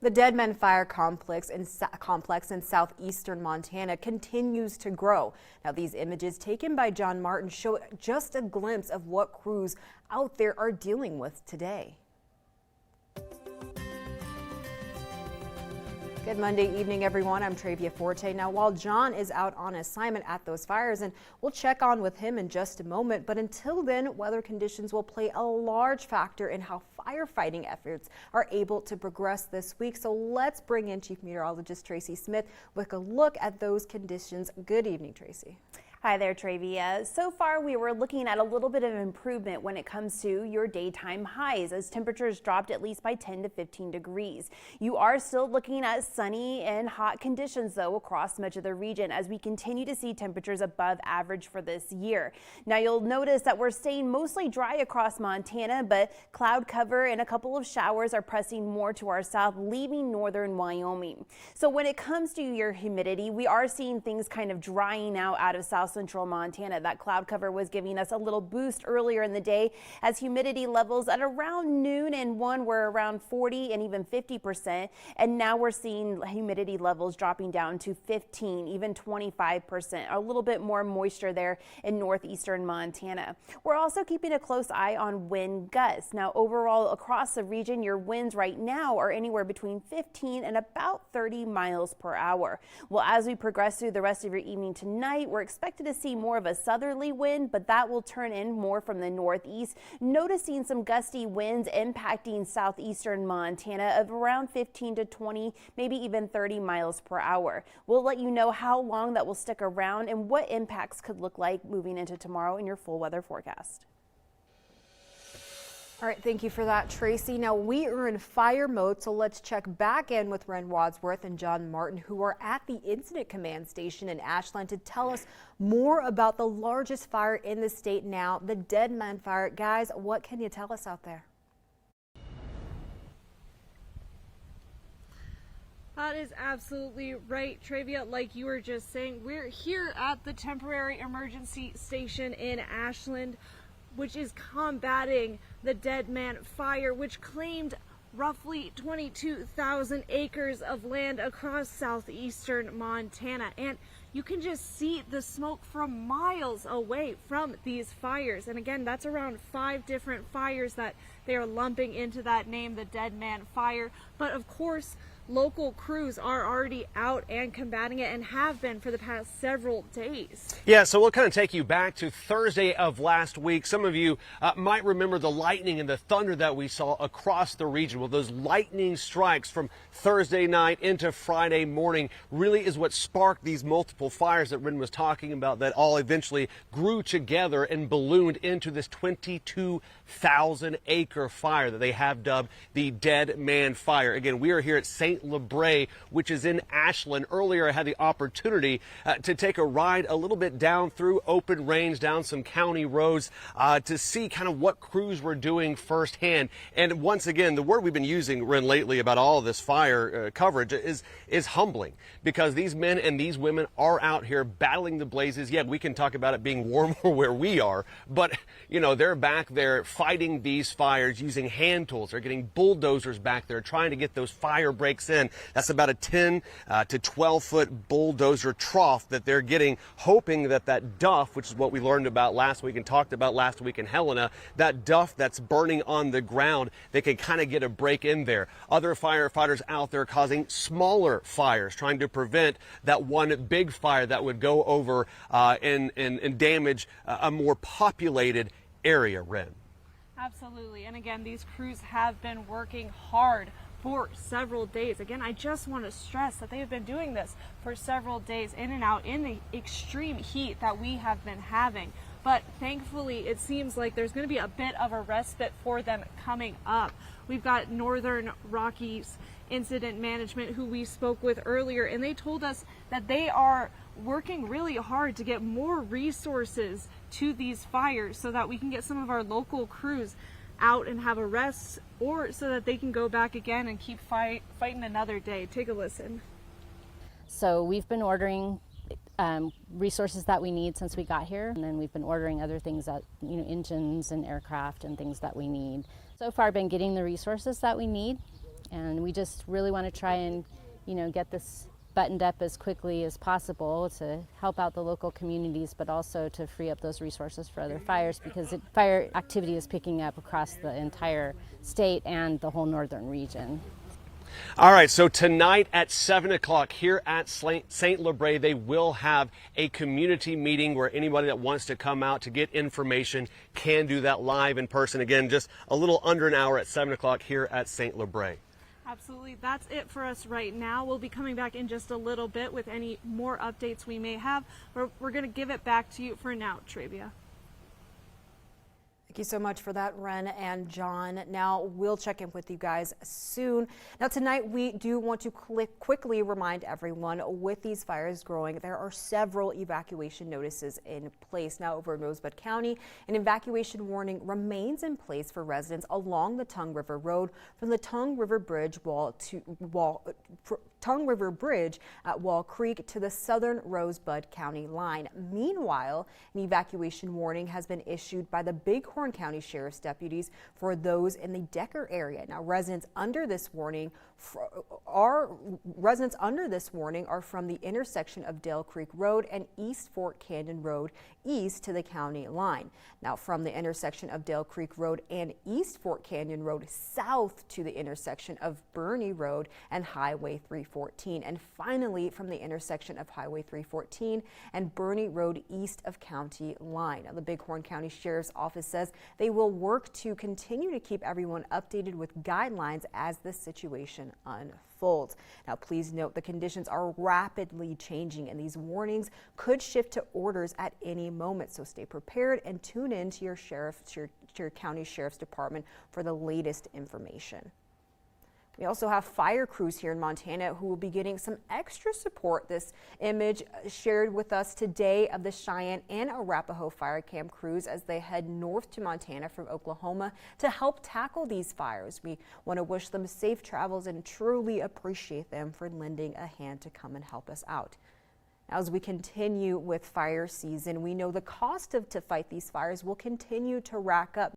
The Deadman Fire Complex in southeastern Montana continues to grow. Now, these images taken by John Martin show just a glimpse of what crews out there are dealing with today. Good Monday evening, everyone. I'm Travia Forte. Now, while John is out on assignment at those fires, and we'll check on with him in just a moment, but until then, weather conditions will play a large factor in how firefighting efforts are able to progress this week. So let's bring in Chief Meteorologist Tracy Smith with a look at those conditions. Good evening, Tracy. Hi there, Travia. So far, we were looking at a little bit of improvement when it comes to your daytime highs as temperatures dropped at least by 10 to 15 degrees. You are still looking at sunny and hot conditions, though, across much of the region as we continue to see temperatures above average for this year. Now, you'll notice that we're staying mostly dry across Montana, but cloud cover and a couple of showers are pressing more to our south, leaving northern Wyoming. So when it comes to your humidity, we are seeing things kind of drying out of south central Montana. That cloud cover was giving us a little boost earlier in the day as humidity levels at around noon and 1 were around 40 and even 50%. And now we're seeing humidity levels dropping down to 15, even 25%. A little bit more moisture there in northeastern Montana. We're also keeping a close eye on wind gusts. Now, overall across the region, your winds right now are anywhere between 15 and about 30 miles per hour. Well, as we progress through the rest of your evening tonight, we're expected to see more of a southerly wind, but that will turn in more from the northeast. Noticing some gusty winds impacting southeastern Montana of around 15 to 20, maybe even 30 miles per hour. We'll let you know how long that will stick around and what impacts could look like moving into tomorrow in your full weather forecast. All right, thank you for that, Tracy. Now, we are in fire mode, so let's check back in with Ren Wadsworth and John Martin, who are at the Incident Command Station in Ashland to tell us more about the largest fire in the state now, the Deadman Fire. Guys, what can you tell us out there? That is absolutely right, Travia. Like you were just saying, we're here at the temporary emergency station in Ashland, which is combating the Deadman Fire, which claimed roughly 22,000 acres of land across southeastern Montana. And you can just see the smoke from miles away from these fires. And again, that's around 5 different fires that they are lumping into that name, the Deadman Fire. But of course, local crews are already out and combating it and have been for the past several days. Yeah, so we'll kind of take you back to Thursday of last week. Some of you might remember the lightning and the thunder that we saw across the region. Well, those lightning strikes from Thursday night into Friday morning really is what sparked these multiple fires that Ren was talking about that all eventually grew together and ballooned into this 22,000 acre fire that they have dubbed the Deadman Fire. Again, we are here at St. LeBray, which is in Ashland. Earlier, I had the opportunity to take a ride a little bit down through open range, down some county roads to see kind of what crews were doing firsthand. And once again, the word we've been using, Ren, lately about all of this fire coverage is humbling, because these men and these women are out here battling the blazes. Yeah, we can talk about it being warmer where we are, but you know, they're back there fighting these fires using hand tools. They're getting bulldozers back there trying to get those fire breaks in. That's about a 10 to 12 foot bulldozer trough that they're getting, hoping that that duff, which is what we learned about last week and talked about last week in Helena, that duff that's burning on the ground, they can kind of get a break in there. Other firefighters out there causing smaller fires, trying to prevent that one big fire that would go over and damage a more populated area, Ren. Absolutely. And again, these crews have been working hard for several days. Again, I just want to stress that they have been doing this for several days in and out in the extreme heat that we have been having. But thankfully, it seems like there's going to be a bit of a respite for them coming up. We've got Northern Rockies Incident Management, who we spoke with earlier, and they told us that they are working really hard to get more resources to these fires so that we can get some of our local crews out and have a rest, or so that they can go back again and keep fighting another day. Take a listen. So we've been ordering resources that we need since we got here, and then we've been ordering other things that, you know, engines and aircraft and things that we need. So far, been getting the resources that we need, And we just really want to try and, get this buttoned up as quickly as possible to help out the local communities, but also to free up those resources for other fires, because fire activity is picking up across the entire state and the whole northern region. All right, so tonight at 7 o'clock here at St. Labret, they will have a community meeting where anybody that wants to come out to get information can do that live in person. Again, just a little under an hour at 7 o'clock here at St. Labret. Absolutely. That's it for us right now. We'll be coming back in just a little bit with any more updates we may have. We're going to give it back to you for now, Travia. Thank you so much for that, Ren and John. Now, we'll check in with you guys soon. Now, tonight, we do want to quickly remind everyone, with these fires growing, there are several evacuation notices in place now over in Rosebud County. An evacuation warning remains in place for residents along the Tongue River Road from the Tongue River Bridge Tongue River Bridge at Wall Creek to the southern Rosebud County line. Meanwhile, an evacuation warning has been issued by the Bighorn County Sheriff's deputies for those in the Decker area. Now, residents under this warning are from the intersection of Dale Creek Road and East Fort Canyon Road east to the county line. Now, from the intersection of Dale Creek Road and East Fort Canyon Road south to the intersection of Burney Road and Highway 314. And finally, from the intersection of Highway 314 and Burney Road east of county line. Now, the Bighorn County Sheriff's Office says they will work to continue to keep everyone updated with guidelines as the situation unfolds. Now, please note the conditions are rapidly changing and these warnings could shift to orders at any moment. So stay prepared and tune in to your county sheriff's department for the latest information. We also have fire crews here in Montana who will be getting some extra support. This image shared with us today of the Cheyenne and Arapahoe fire camp crews as they head north to Montana from Oklahoma to help tackle these fires. We want to wish them safe travels and truly appreciate them for lending a hand to come and help us out. Now, as we continue with fire season, we know the cost to fight these fires will continue to rack up.